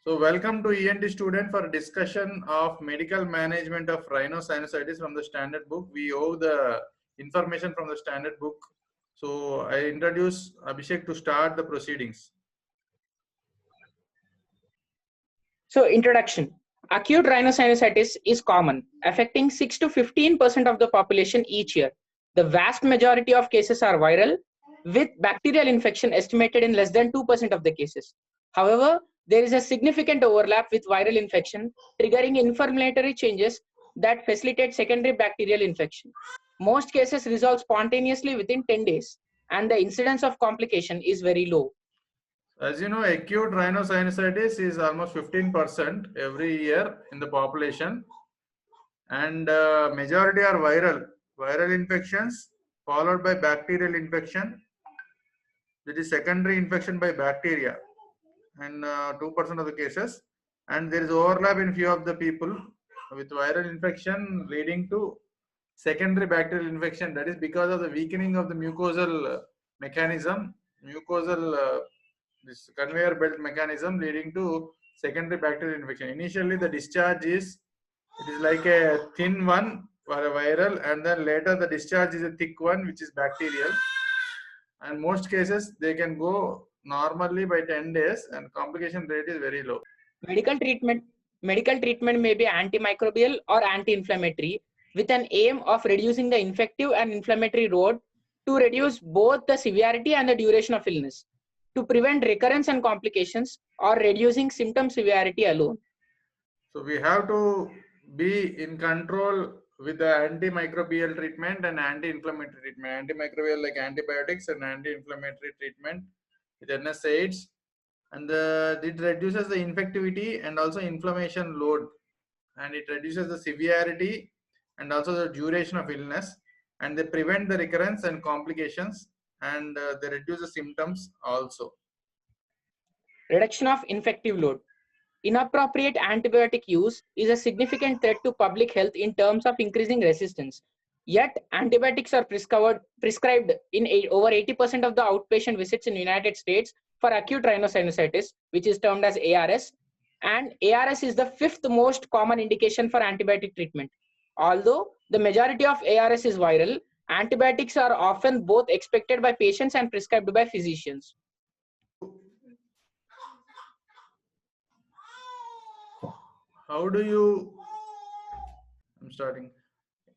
So welcome to ENT student for discussion of medical management of rhino sinusitis from the standard book. We owe the information from the standard book. So I introduce Abhishek to start the proceedings. So introduction. Acute rhinosinusitis is common, affecting 6 to 15% of the population each year. The vast majority of cases are viral, with bacterial infection estimated in less than 2% of the cases. However, there is a significant overlap with viral infection, triggering inflammatory changes that facilitate secondary bacterial infection. Most cases resolve spontaneously within 10 days, and the incidence of complication is very low. As you know, acute rhinosinusitis is almost 15% every year in the population, and majority are viral infections followed by bacterial infection. That is secondary infection by bacteria in 2% of the cases, and there is overlap in few of the people with viral infection leading to secondary bacterial infection. That is because of the weakening of the mucosal mechanism, this conveyor belt mechanism leading to secondary bacterial infection. Initially the discharge is like a thin one for a viral, and then later the discharge is a thick one which is bacterial, and most cases they can go normally by 10 days and complication rate is very low. Medical treatment may be antimicrobial or anti-inflammatory with an aim of reducing the infective and inflammatory load to reduce both the severity and the duration of illness, to prevent recurrence and complications, or reducing symptom severity alone. So we have to be in control with the antimicrobial treatment and anti-inflammatory treatment. Antimicrobial like antibiotics, and anti-inflammatory treatment with NSAIDs, and it reduces the infectivity and also inflammation load, and it reduces the severity and also the duration of illness, and they prevent the recurrence and complications, and they reduce the symptoms also. Reduction of infective load. Inappropriate antibiotic use is a significant threat to public health in terms of increasing resistance. Yet, antibiotics are prescribed in over 80% of the outpatient visits in the United States for acute rhinosinusitis, which is termed as ARS. And ARS is the fifth most common indication for antibiotic treatment. Although the majority of ARS is viral, antibiotics are often both expected by patients and prescribed by physicians. How do you, I'm starting.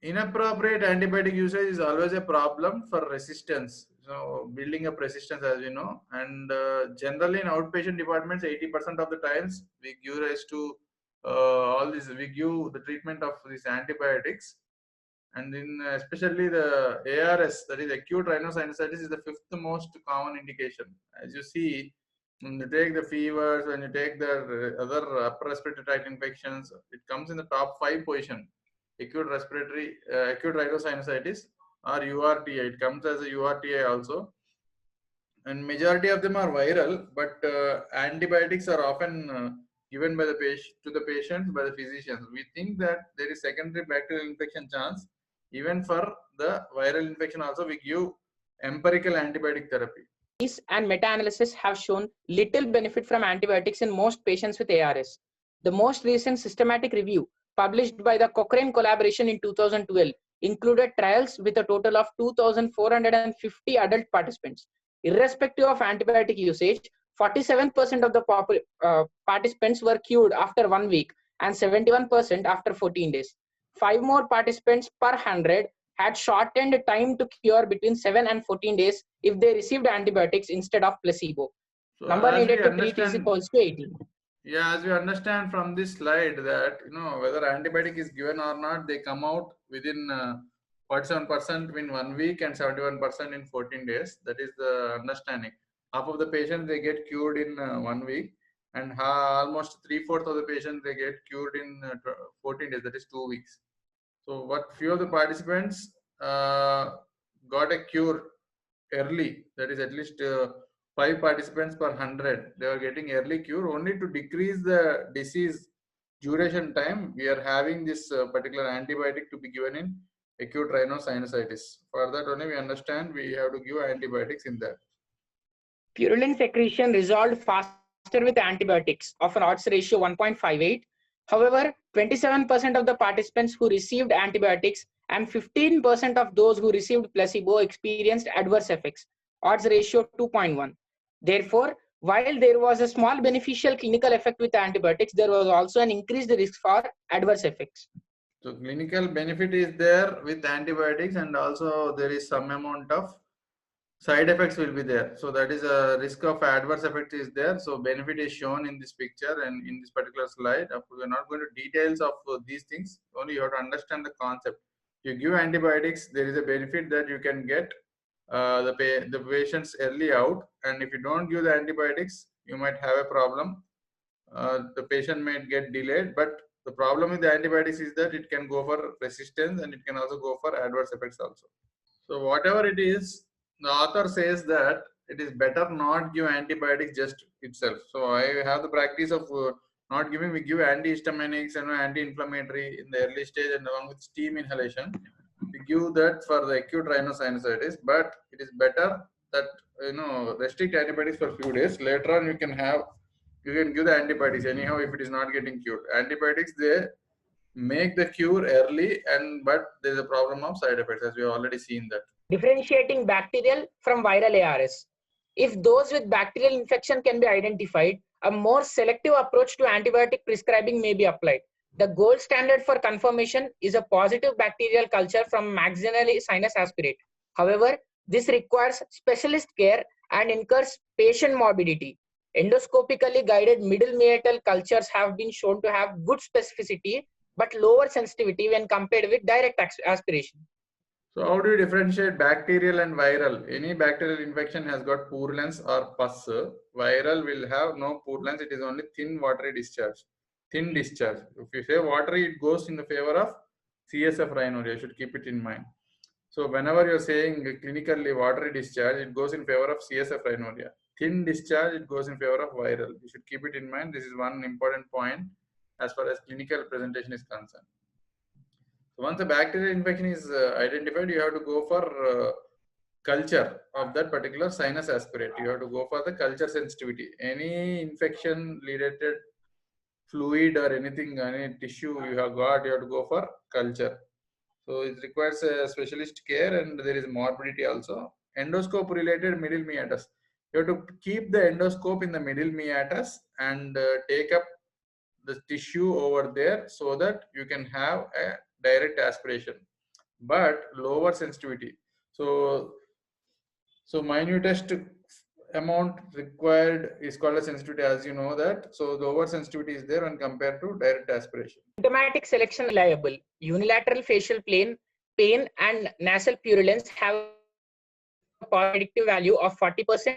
Inappropriate antibiotic usage is always a problem for resistance. So building up resistance, as you know, and generally in outpatient departments, 80% of the times we give rise to all this. We give the treatment of these antibiotics, and in especially the ARS, that is acute rhinosinusitis, is the fifth most common indication. As you see, when you take the fevers, when you take the other upper respiratory tract infections, it comes in the top 5 position. Acute rhinosinusitis or URTI. It comes as a URTI also, and majority of them are viral, but antibiotics are often given by the patients by the physicians. We think that there is secondary bacterial infection chance. Even for the viral infection also, we give empirical antibiotic therapy. And meta-analysis have shown little benefit from antibiotics in most patients with ARS. The most recent systematic review, published by the Cochrane collaboration in 2012, included trials with a total of 2,450 adult participants. Irrespective of antibiotic usage, 47% of the participants were cured after 1 week and 71% after 14 days. 5 more participants per 100 had shortened time to cure between 7 and 14 days if they received antibiotics instead of placebo. So Number needed to treat is equals to 18. Yeah, as we understand from this slide that, whether antibiotic is given or not, they come out within 47% in 1 week and 71% in 14 days. That is the understanding. Half of the patients they get cured in 1 week, and almost 3/4 of the patients they get cured in 14 days. That is 2 weeks. So what few of the participants got a cure early. That is at least 5 participants per 100. They are getting early cure. Only to decrease the disease duration time, we are having this particular antibiotic to be given in acute rhinosinusitis. For that only we understand we have to give antibiotics in that. Purulent secretion resolved faster with antibiotics of an odds ratio 1.58. However, 27% of the participants who received antibiotics and 15% of those who received placebo experienced adverse effects, odds ratio 2.1. Therefore, while there was a small beneficial clinical effect with antibiotics, there was also an increased risk for adverse effects. So clinical benefit is there with antibiotics, and also there is some amount of side effects will be there. So that is a risk of adverse effect is there. So benefit is shown in this picture and in this particular slide. Of course, we are not going to details of these things. Only you have to understand the concept. You give antibiotics, there is a benefit that you can get the patients early out, and if you don't give the antibiotics, you might have a problem. The patient might get delayed, but the problem with the antibiotics is that it can go for resistance and it can also go for adverse effects also. So whatever it is, the author says that it is better not give antibiotics just itself. So I have the practice of not giving. We give antihistaminics and anti-inflammatory in the early stage, and along with steam inhalation, we give that for the acute rhinosinusitis. But it is better that restrict antibiotics for a few days. Later on, you can give the antibiotics anyhow if it is not getting cured. Antibiotics, they make the cure early, but there is a problem of side effects, as we have already seen that. Differentiating bacterial from viral ARS. If those with bacterial infection can be identified, a more selective approach to antibiotic prescribing may be applied. The gold standard for confirmation is a positive bacterial culture from maxillary sinus aspirate. However, this requires specialist care and incurs patient morbidity. Endoscopically guided middle meatal cultures have been shown to have good specificity but lower sensitivity when compared with direct aspiration. So how do you differentiate bacterial and viral? Any bacterial infection has got purulence or pus. Viral will have no purulence. It is only thin watery discharge. Thin discharge. If you say watery, it goes in the favor of CSF rhinorrhea. You should keep it in mind. So whenever you're saying clinically watery discharge, it goes in favor of CSF rhinorrhea. Thin discharge, it goes in favor of viral. You should keep it in mind. This is one important point as far as clinical presentation is concerned. So once a bacterial infection is identified, you have to go for culture of that particular sinus aspirate. You have to go for the culture sensitivity. Any infection related fluid or anything, any tissue you have got, you have to go for culture. So it requires a specialist care, and there is morbidity also. Endoscope related middle meatus. You have to keep the endoscope in the middle meatus and take up the tissue over there so that you can have a direct aspiration, but lower sensitivity. So minutest amount required is called a sensitivity, as you know that. So the lower sensitivity is there when compared to direct aspiration. Symptomatic selection reliable. Unilateral facial pain and nasal purulence have a predictive value of 40%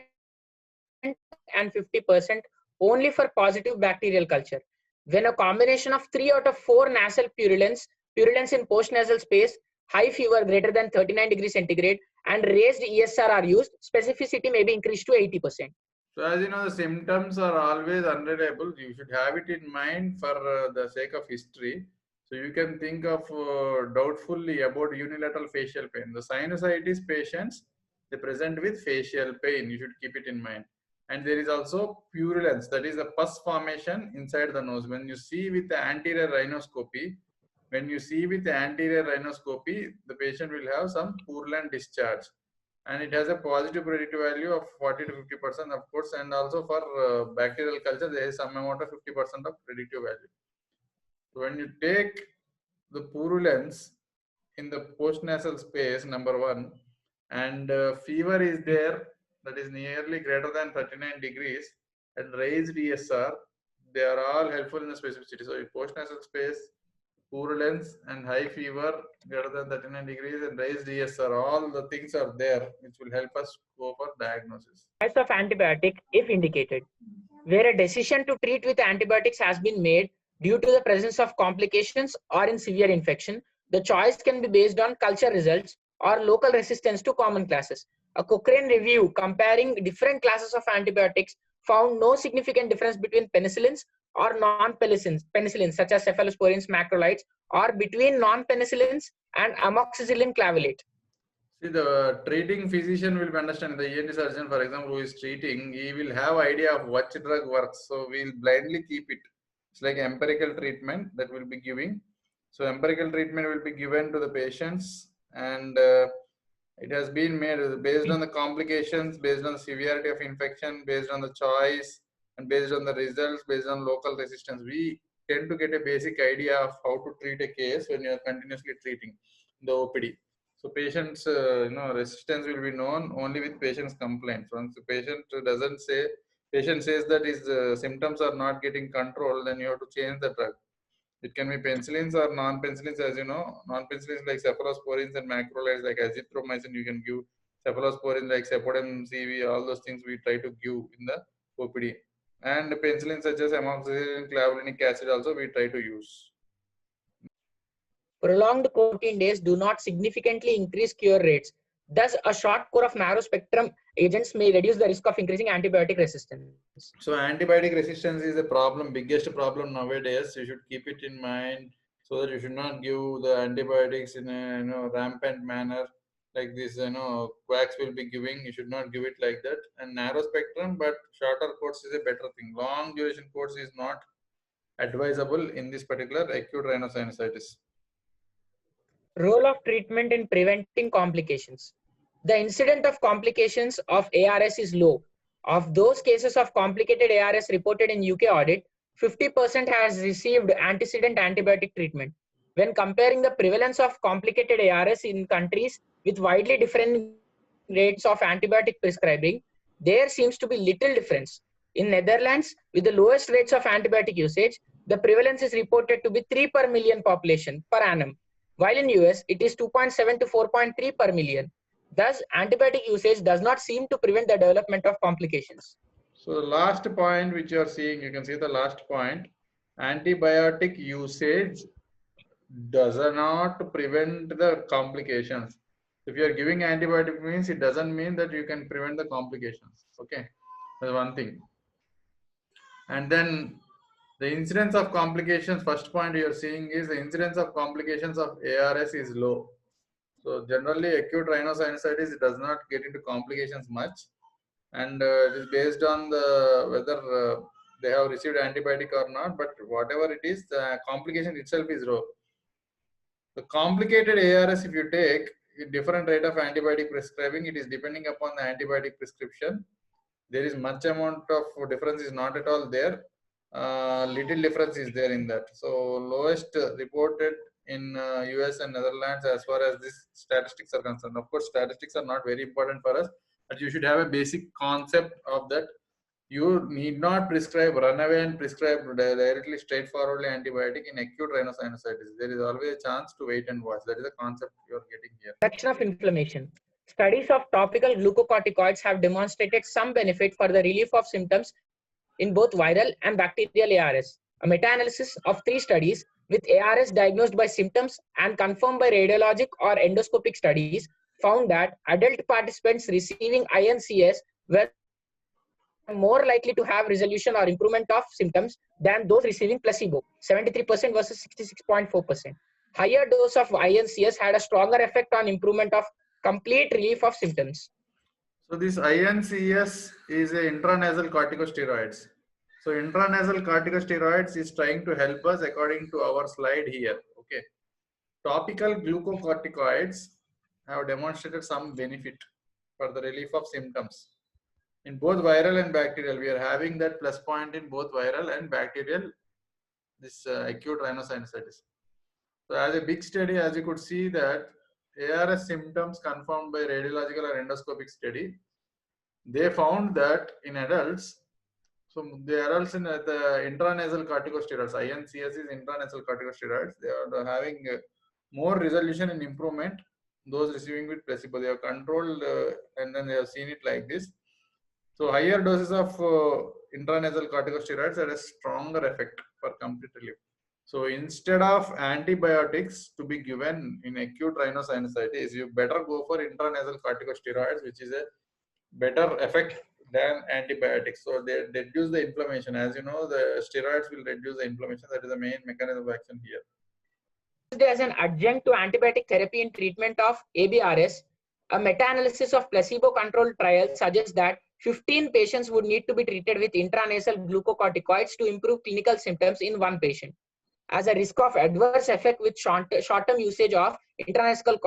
and 50% only for positive bacterial culture. When a combination of 3 out of 4 nasal purulence in postnasal space, high fever greater than 39 degrees centigrade, and raised ESR are used, specificity may be increased to 80%. So as you know, the symptoms are always unreliable. You should have it in mind for the sake of history. So you can think of doubtfully about unilateral facial pain. The sinusitis patients, they present with facial pain. You should keep it in mind. And there is also purulence, that is a pus formation inside the nose. When you see with the anterior rhinoscopy, the patient will have some purulent discharge, and it has a positive predictive value of 40 to 50%, of course, and also for bacterial culture, there is some amount of 50% of predictive value. So when you take the purulence in the postnasal space, number one, and fever is there, that is nearly greater than 39 degrees, and raised ESR, they are all helpful in the specificity. So in postnasal space, purulence and high fever greater than 39 degrees and raised ESR, all the things are there which will help us go for diagnosis. Choice of antibiotic if indicated. Where a decision to treat with antibiotics has been made due to the presence of complications or in severe infection, the choice can be based on culture results or local resistance to common classes. A Cochrane review comparing different classes of antibiotics found no significant difference between penicillins or non-penicillins such as cephalosporins, macrolides, or between non-penicillins and amoxicillin clavalate. See, the treating physician will be understanding, the ENT surgeon, for example, who is treating, he will have idea of which drug works. So we'll blindly keep it. It's like empirical treatment that we'll be giving. So empirical treatment will be given to the patients, and it has been made based on the complications, based on the severity of infection, based on the choice, and based on the results, based on local resistance. We tend to get a basic idea of how to treat a case when you are continuously treating the OPD. So patients, resistance will be known only with patient's complaints. Once the patient says that his symptoms are not getting controlled, then you have to change the drug. It can be penicillins or non-penicillins, as you know. Non-penicillins like cephalosporins and macrolides like azithromycin, you can give. Cephalosporins like Cepodem CV, all those things we try to give in the OPD. And penicillins such as amoxicillin, clavulanic acid also we try to use. Prolonged 14 days do not significantly increase cure rates. Thus, a short course of narrow spectrum agents may reduce the risk of increasing antibiotic resistance. So antibiotic resistance is a problem, biggest problem nowadays. You should keep it in mind, so that you should not give the antibiotics in a rampant manner like this. Quacks will be giving. You should not give it like that. And narrow spectrum, but shorter course is a better thing. Long duration course is not advisable in this particular acute rhinosinusitis. Role of treatment in preventing complications. The incidence of complications of ARS is low. Of those cases of complicated ARS reported in UK audit, 50% has received antecedent antibiotic treatment. When comparing the prevalence of complicated ARS in countries with widely different rates of antibiotic prescribing, there seems to be little difference. In Netherlands, with the lowest rates of antibiotic usage, the prevalence is reported to be 3 per million population per annum, while in US, it is 2.7 to 4.3 per million. Thus, antibiotic usage does not seem to prevent the development of complications. So the last point which you are seeing, you can see the last point, antibiotic usage does not prevent the complications. If you are giving antibiotic means, it doesn't mean that you can prevent the complications. Okay, that's one thing. And then the incidence of complications, first point you are seeing is the incidence of complications of ARS is low. So generally acute rhinosinusitis, it does not get into complications much, and it is based on the whether they have received antibiotic or not, but whatever it is, the complication itself is low. The complicated ARS, if you take a different rate of antibiotic prescribing, it is depending upon the antibiotic prescription. There is much amount of difference is not at all there. Little difference is there in that. So lowest reported in US and Netherlands as far as these statistics are concerned. Of course, statistics are not very important for us, but you should have a basic concept of that. You need not prescribe, run away and prescribe directly, straightforwardly antibiotic in acute rhinosinusitis. There is always a chance to wait and watch. That is the concept you are getting here. Reduction of inflammation. Studies of topical glucocorticoids have demonstrated some benefit for the relief of symptoms in both viral and bacterial ARS. A meta-analysis of 3 studies with ARS diagnosed by symptoms and confirmed by radiologic or endoscopic studies found that adult participants receiving INCS were more likely to have resolution or improvement of symptoms than those receiving placebo, 73% versus 66.4%. Higher dose of INCS had a stronger effect on improvement of complete relief of symptoms. So this INCS is a intranasal corticosteroids. So intranasal corticosteroids is trying to help us according to our slide here. Okay. Topical glucocorticoids have demonstrated some benefit for the relief of symptoms. In both viral and bacterial, we are having that plus point in both viral and bacterial, this acute rhinosinusitis. So as a big study, as you could see that ARS symptoms confirmed by radiological or endoscopic study, they found that in adults, so the adults in the intranasal corticosteroids, INCS is intranasal corticosteroids, they are having more resolution and improvement. Those receiving with placebo, they have controlled and then they have seen it like this. So higher doses of intranasal corticosteroids had a stronger effect for complete relief. So instead of antibiotics to be given in acute rhinosinusitis, you better go for intranasal corticosteroids, which is a better effect than antibiotics. So they reduce the inflammation. As you know, the steroids will reduce the inflammation. That is the main mechanism of action here. As an adjunct to antibiotic therapy in treatment of ABRS, A meta-analysis of placebo-controlled trials suggests that 15 patients would need to be treated with intranasal glucocorticoids to improve clinical symptoms in one patient. As a risk of adverse effect with short-term usage of intranasal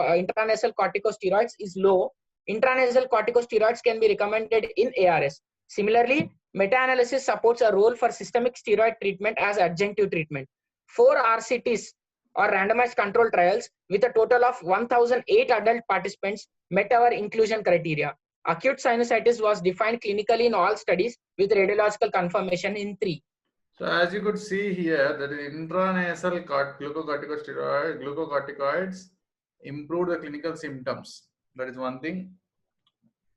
corticosteroids is low, intranasal corticosteroids can be recommended in ARS. Similarly, meta-analysis supports a role for systemic steroid treatment as adjunctive treatment. 4 RCTs or randomized control trials with a total of 1,008 adult participants met our inclusion criteria. Acute sinusitis was defined clinically in all studies with radiological confirmation in 3. So as you could see here, that is intranasal glucocorticoids improve the clinical symptoms. That is one thing.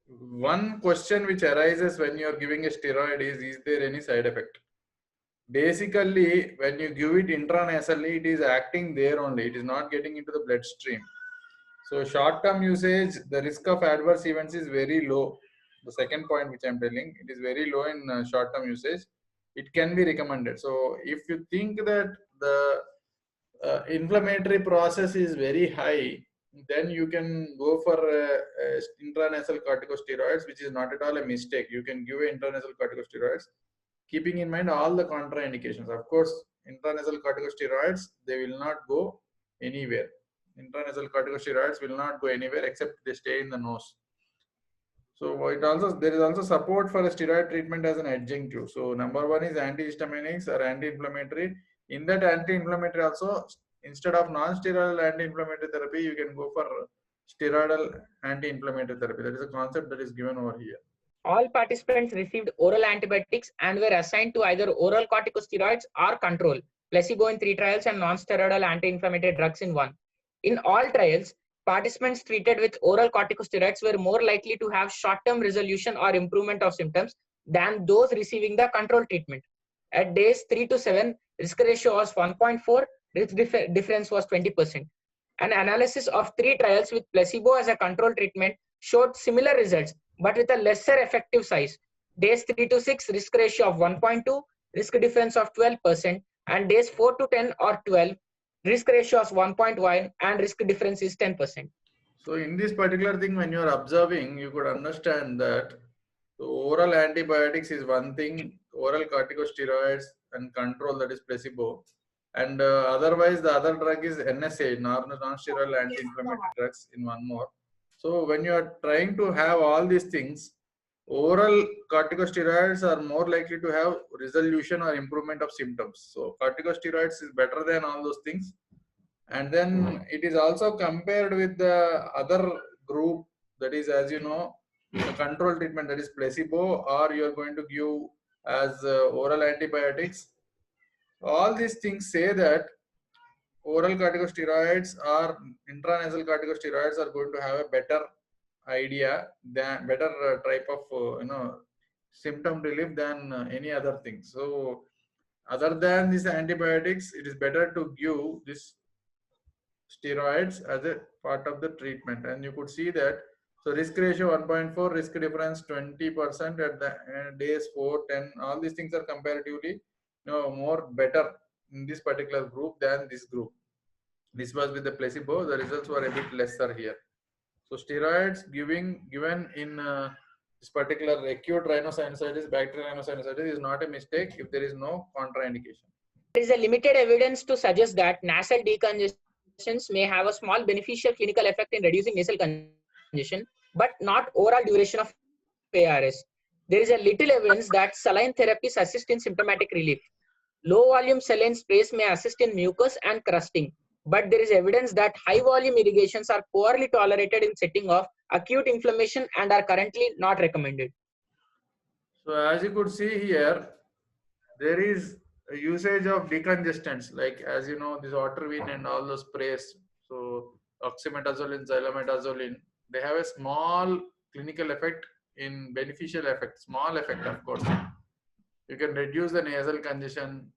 One question which arises when you are giving a steroid is there any side effect? Basically, when you give it intranasally, it is acting there only. It is not getting into the bloodstream. So short-term usage, the risk of adverse events is very low. The second point which I'm telling, it is very low in short-term usage. It can be recommended. So if you think that the inflammatory process is very high, then you can go for intranasal corticosteroids, which is not at all a mistake. You can give intranasal corticosteroids, keeping in mind all the contraindications. Of course, intranasal corticosteroids, they will not go anywhere. Intranasal corticosteroids will not go anywhere except they stay in the nose. So there is also support for a steroid treatment as an adjunctive. So number one is antihistaminics or anti-inflammatory. In that anti-inflammatory also, instead of non-steroidal anti-inflammatory therapy, you can go for steroidal anti-inflammatory therapy. That is a concept that is given over here. All participants received oral antibiotics and were assigned to either oral corticosteroids or control, placebo in 3 trials and non-steroidal anti-inflammatory drugs in 1. In all trials, participants treated with oral corticosteroids were more likely to have short-term resolution or improvement of symptoms than those receiving the control treatment. At days 3 to 7, risk ratio was 1.4, risk difference was 20%. An analysis of 3 trials with placebo as a control treatment showed similar results, but with a lesser effective size. Days 3 to 6, risk ratio of 1.2, risk difference of 12%, and days 4 to 10 or 12, risk ratio is 1.1 and risk difference is 10%. So in this particular thing, when you are observing, you could understand that the oral antibiotics is one thing, oral corticosteroids and control, that is placebo. And otherwise, the other drug is NSA, non-steroidal anti-inflammatory drugs in one more. So when you are trying to have all these things, oral corticosteroids are more likely to have resolution or improvement of symptoms. So corticosteroids is better than all those things. And then it is also compared with the other group, that is, as you know, the control treatment, that is placebo, or you are going to give as oral antibiotics. All these things say that oral corticosteroids or intranasal corticosteroids are going to have a better idea than better type of symptom relief than any other thing. So other than these antibiotics, it is better to give this steroids as a part of the treatment. And you could see that, so risk ratio 1.4, risk difference 20% at the days 4, 10, all these things are comparatively more better in this particular group than this group. This was with the placebo, the results were a bit lesser here. So steroids given in this particular acute rhinosinusitis, bacterial rhinosinusitis is not a mistake if there is no contraindication. There is a limited evidence to suggest that nasal decongestions may have a small beneficial clinical effect in reducing nasal congestion, but not overall duration of ARS. There is a little evidence that saline therapies assist in symptomatic relief. Low volume saline sprays may assist in mucus and crusting, but there is evidence that high volume irrigations are poorly tolerated in setting of acute inflammation and are currently not recommended. So as you could see here, there is a usage of decongestants, like, as you know, this Otrivin and all those sprays. So oxymetazoline, xylometazoline, they have a small clinical effect in beneficial effect, small effect, of course. You can reduce the nasal congestion,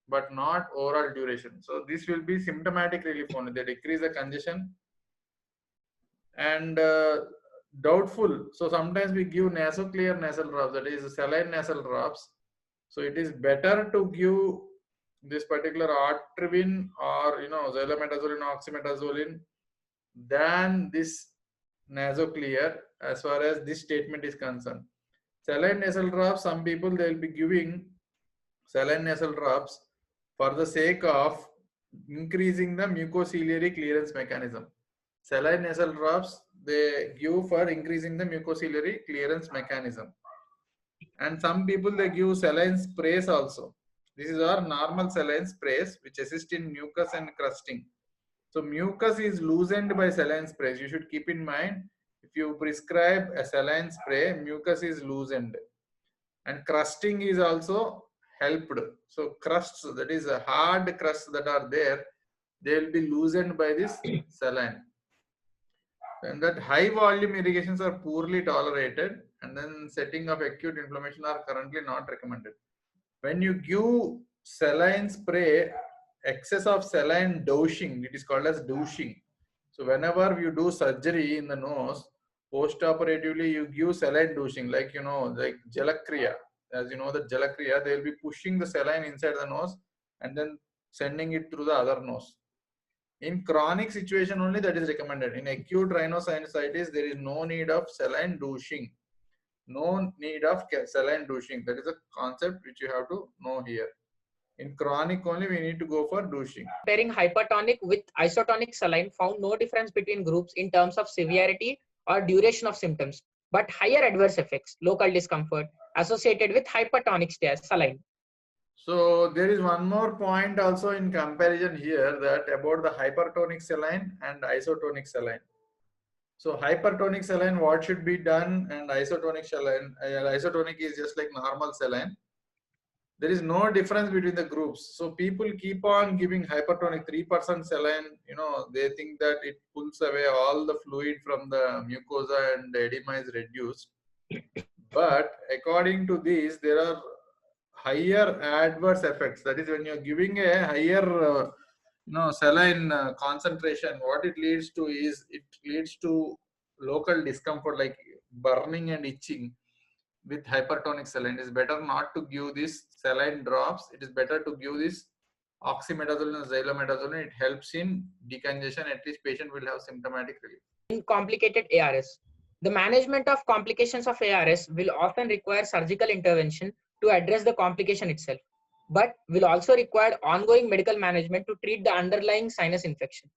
but not overall duration. So this will be symptomatic relief only. They decrease the congestion and doubtful. So sometimes we give nasoclear nasal drops, that is saline nasal drops. So it is better to give this particular Otrivin or xylometazoline, oxymetazoline than this nasoclear as far as this statement is concerned. Saline nasal drops, some people they will be giving saline nasal drops for the sake of increasing the mucociliary clearance mechanism. Saline nasal drops they give for increasing the mucociliary clearance mechanism. And some people they give saline sprays also. This is our normal saline sprays which assist in mucus and crusting. So mucus is loosened by saline sprays. You should keep in mind, if you prescribe a saline spray, mucus is loosened and crusting is also helped. So crusts, that is a hard crusts that are there, they will be loosened by this saline. And that high volume irrigations are poorly tolerated, and then setting of acute inflammation are currently not recommended. When you give saline spray, excess of saline douching, it is called as douching. So whenever you do surgery in the nose, post-operatively you give saline douching, like like gelacria. As you know, the gelacria, they will be pushing the saline inside the nose and then sending it through the other nose. In chronic situation only that is recommended. In acute rhinosinusitis, there is no need of saline douching. No need of saline douching. That is a concept which you have to know here. In chronic only, we need to go for douching. Comparing hypertonic with isotonic saline found no difference between groups in terms of severity or duration of symptoms, but higher adverse effects, local discomfort associated with hypertonic saline. So there is one more point also in comparison here, that about the hypertonic saline and isotonic saline. So hypertonic saline, what should be done, and isotonic saline, isotonic is just like normal saline. There is no difference between the groups. So people keep on giving hypertonic 3% saline. They think that it pulls away all the fluid from the mucosa and the edema is reduced. But according to this, there are higher adverse effects. That is, when you're giving a higher saline concentration, what it leads to is, it leads to local discomfort like burning and itching. With hypertonic saline, it is better not to give this saline drops. It is better to give this oxymetazoline and xylometazoline. It helps in decongestion. At least patient will have symptomatic relief. In complicated ARS, the management of complications of ARS will often require surgical intervention to address the complication itself, but will also require ongoing medical management to treat the underlying sinus infection.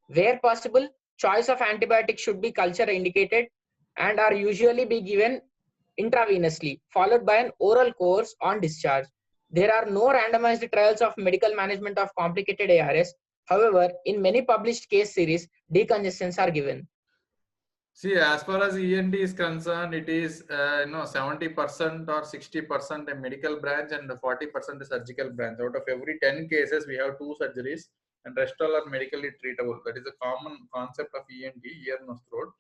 Where possible, choice of antibiotics should be culture indicated and are usually be given intravenously, followed by an oral course on discharge. There are no randomized trials of medical management of complicated ARS. However, in many published case series, decongestants are given. See, as far as ENT is concerned, it is 70% or 60% a medical branch and 40% a surgical branch. Out of every 10 cases, we have 2 surgeries, and rest all are medically treatable. That is a common concept of ENT, ear, nose, throat.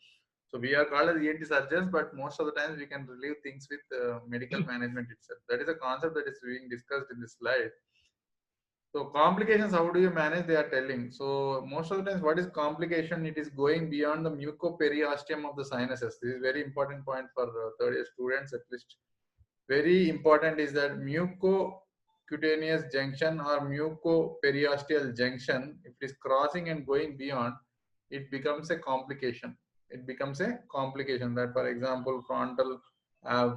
So we are called as ENT surgeons, but most of the times we can relieve things with medical management itself. That is a concept that is being discussed in this slide. So complications, how do you manage? They are telling. So most of the times, what is complication? It is going beyond the mucoperiosteum of the sinuses. This is very important point for third year students at least. Very important is that mucocutaneous junction or mucoperiosteal junction, if it is crossing and going beyond, it becomes a complication. It becomes a complication. That, for example, frontal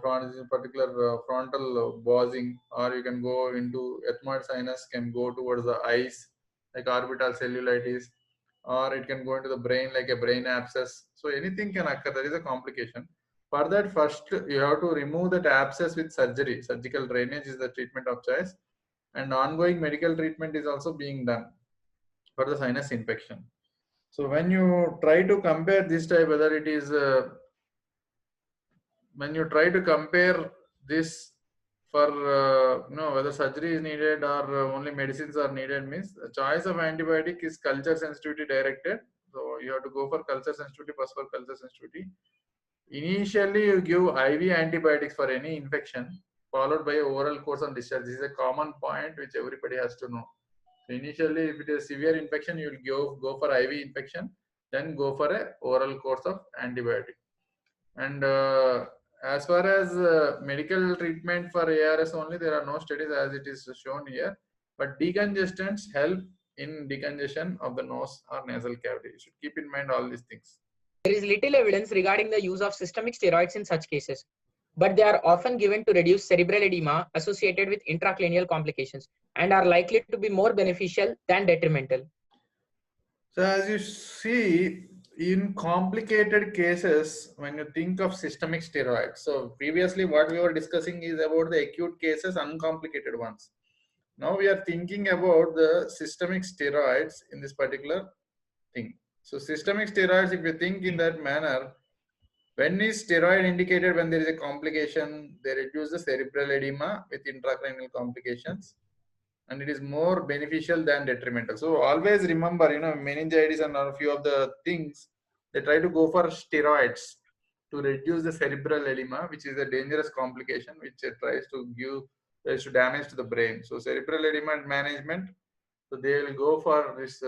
frontal bossing, or you can go into ethmoid sinus, can go towards the eyes like orbital cellulitis, or it can go into the brain like a brain abscess. So anything can occur. That is a complication. For that, first you have to remove that abscess with surgery. Surgical drainage is the treatment of choice, and ongoing medical treatment is also being done for the sinus infection. So when you try to compare this type, whether it is when you try to compare this for whether surgery is needed or only medicines are needed, means the choice of antibiotic is culture sensitivity directed. So you have to go for culture sensitivity, first for culture sensitivity. Initially, you give IV antibiotics for any infection, followed by a oral course on discharge. This is a common point which everybody has to know. So initially, if it is severe infection, you will go for IV infection, then go for a oral course of antibiotic. And as far as medical treatment for ARS only, there are no studies as it is shown here. But decongestants help in decongestion of the nose or nasal cavity. You should keep in mind all these things. There is little evidence regarding the use of systemic steroids in such cases, but they are often given to reduce cerebral edema associated with intracranial complications and are likely to be more beneficial than detrimental. So as you see, in complicated cases, when you think of systemic steroids, so previously what we were discussing is about the acute cases, uncomplicated ones. Now we are thinking about the systemic steroids in this particular thing. So systemic steroids, if you think in that manner, when is steroid indicated? When there is a complication, they reduce the cerebral edema with intracranial complications, and it is more beneficial than detrimental. So always remember, meningitis and a few of the things, they try to go for steroids to reduce the cerebral edema, which is a dangerous complication, which tries to damage to the brain. So cerebral edema management, so they will go for this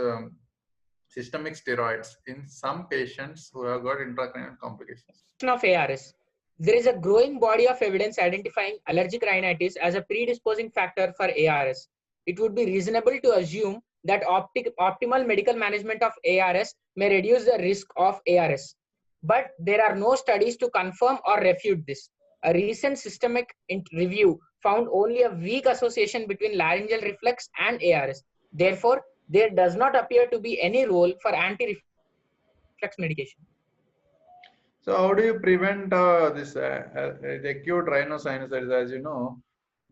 systemic steroids in some patients who have got intracranial complications. Of ARS. There is a growing body of evidence identifying allergic rhinitis as a predisposing factor for ARS. It would be reasonable to assume that optimal medical management of ARS may reduce the risk of ARS. But there are no studies to confirm or refute this. A recent systemic review found only a weak association between laryngeal reflux and ARS. Therefore, there does not appear to be any role for anti-reflux medication. So how do you prevent this acute rhinosinusitis? As you know,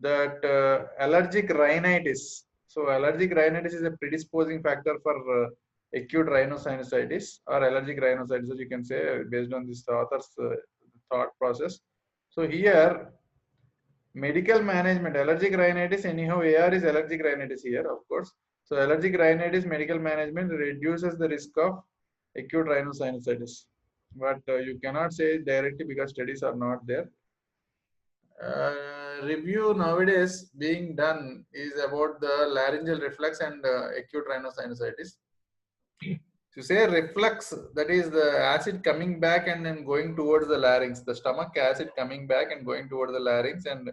that allergic rhinitis. So allergic rhinitis is a predisposing factor for acute rhinosinusitis or allergic rhinosinusitis, as you can say, based on this author's thought process. So here, medical management, allergic rhinitis, anyhow, AR is allergic rhinitis here, of course. So allergic rhinitis medical management reduces the risk of acute rhinosinusitis. But you cannot say directly because studies are not there. Review nowadays being done is about the laryngeal reflux and acute rhinosinusitis. To say reflux, that is the acid coming back and then going towards the larynx, the stomach acid coming back and going towards the larynx, and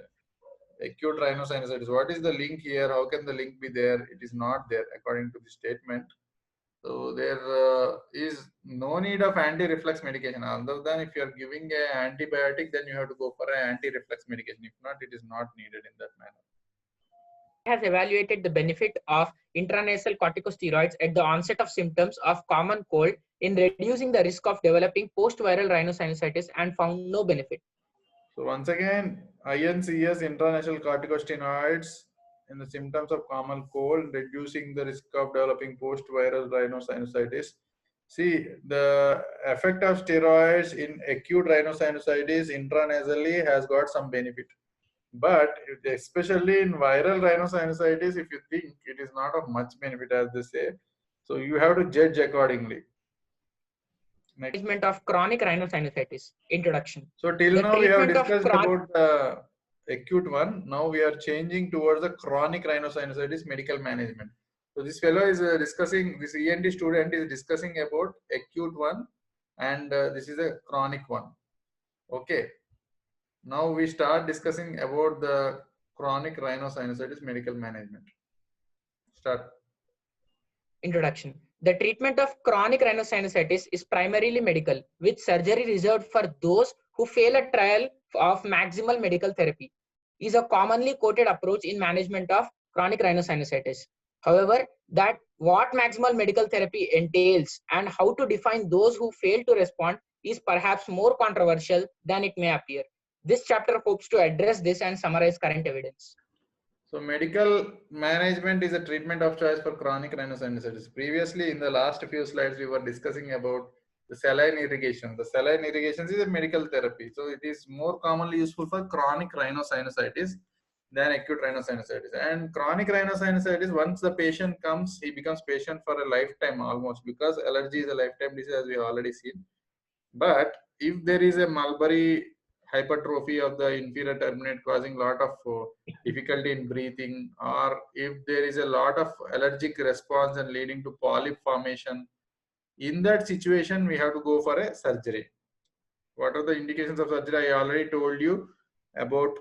acute rhinosinusitis. What is the link here? How can the link be there? It is not there according to the statement. So there is no need of anti-reflux medication, other than if you are giving an antibiotic, then you have to go for an anti-reflux medication. If not, it is not needed in that manner. Has evaluated the benefit of intranasal corticosteroids at the onset of symptoms of common cold in reducing the risk of developing post-viral rhinosinusitis and found no benefit. So once again, INCS, intranasal corticosteroids, in the symptoms of common cold, reducing the risk of developing post-viral rhinosinusitis. See, the effect of steroids in acute rhinosinusitis intranasally has got some benefit. But especially in viral rhinosinusitis, if you think, it is not of much benefit, as they say. So you have to judge accordingly. Management of chronic rhinosinusitis. Introduction. So till now we have discussed about the acute one. Now we are changing towards the chronic rhinosinusitis medical management. So this fellow is discussing, this ENT student is discussing about acute one, and this is a chronic one. Okay. Now we start discussing about the chronic rhinosinusitis medical management. Start. Introduction. The treatment of chronic rhinosinusitis is primarily medical, with surgery reserved for those who fail a trial of maximal medical therapy. Is a commonly quoted approach in management of chronic rhinosinusitis. However, that what maximal medical therapy entails and how to define those who fail to respond is perhaps more controversial than it may appear. This chapter hopes to address this and summarize current evidence. So medical management is a treatment of choice for chronic rhinosinusitis. Previously, in the last few slides, we were discussing about the saline irrigation. The saline irrigation is a medical therapy. So it is more commonly useful for chronic rhinosinusitis than acute rhinosinusitis. And chronic rhinosinusitis, once the patient comes, he becomes patient for a lifetime almost, because allergy is a lifetime disease, as we have already seen. But if there is a Mulberry hypertrophy of the inferior turbinate causing lot of difficulty in breathing, or if there is a lot of allergic response and leading to polyp formation, in that situation we have to go for a surgery. What are the indications of surgery? I already told you about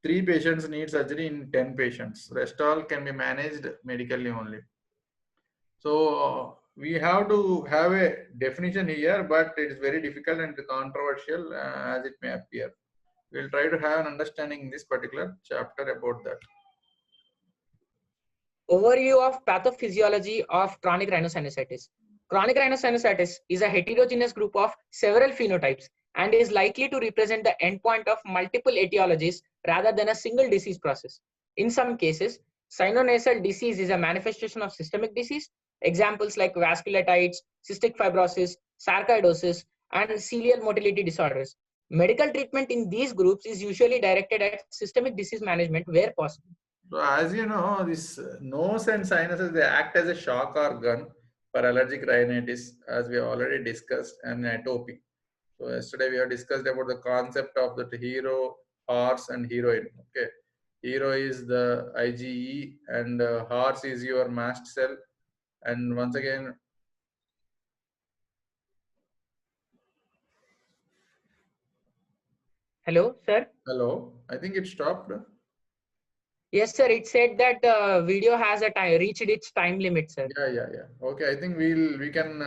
3 patients need surgery in 10 patients. Rest all can be managed medically only. So we have to have a definition here, but it is very difficult and controversial as it may appear. We'll try to have an understanding in this particular chapter about that. Overview of pathophysiology of chronic rhinosinusitis. Chronic rhinosinusitis is a heterogeneous group of several phenotypes and is likely to represent the endpoint of multiple etiologies rather than a single disease process. In some cases, sinonasal disease is a manifestation of systemic disease. Examples like vasculitides, cystic fibrosis, sarcoidosis, and celiac motility disorders. Medical treatment in these groups is usually directed at systemic disease management where possible. So as you know, this nose and sinuses, they act as a shock organ for allergic rhinitis, as we have already discussed, and atopy. So yesterday we have discussed about the concept of the hero, horse, and heroine. Okay, hero is the IgE, and horse is your mast cell. And once again, Hello, sir. hello. I think it stopped. Yes, sir. It said that video has a time reached its time limit, sir. Yeah. Okay, I think we can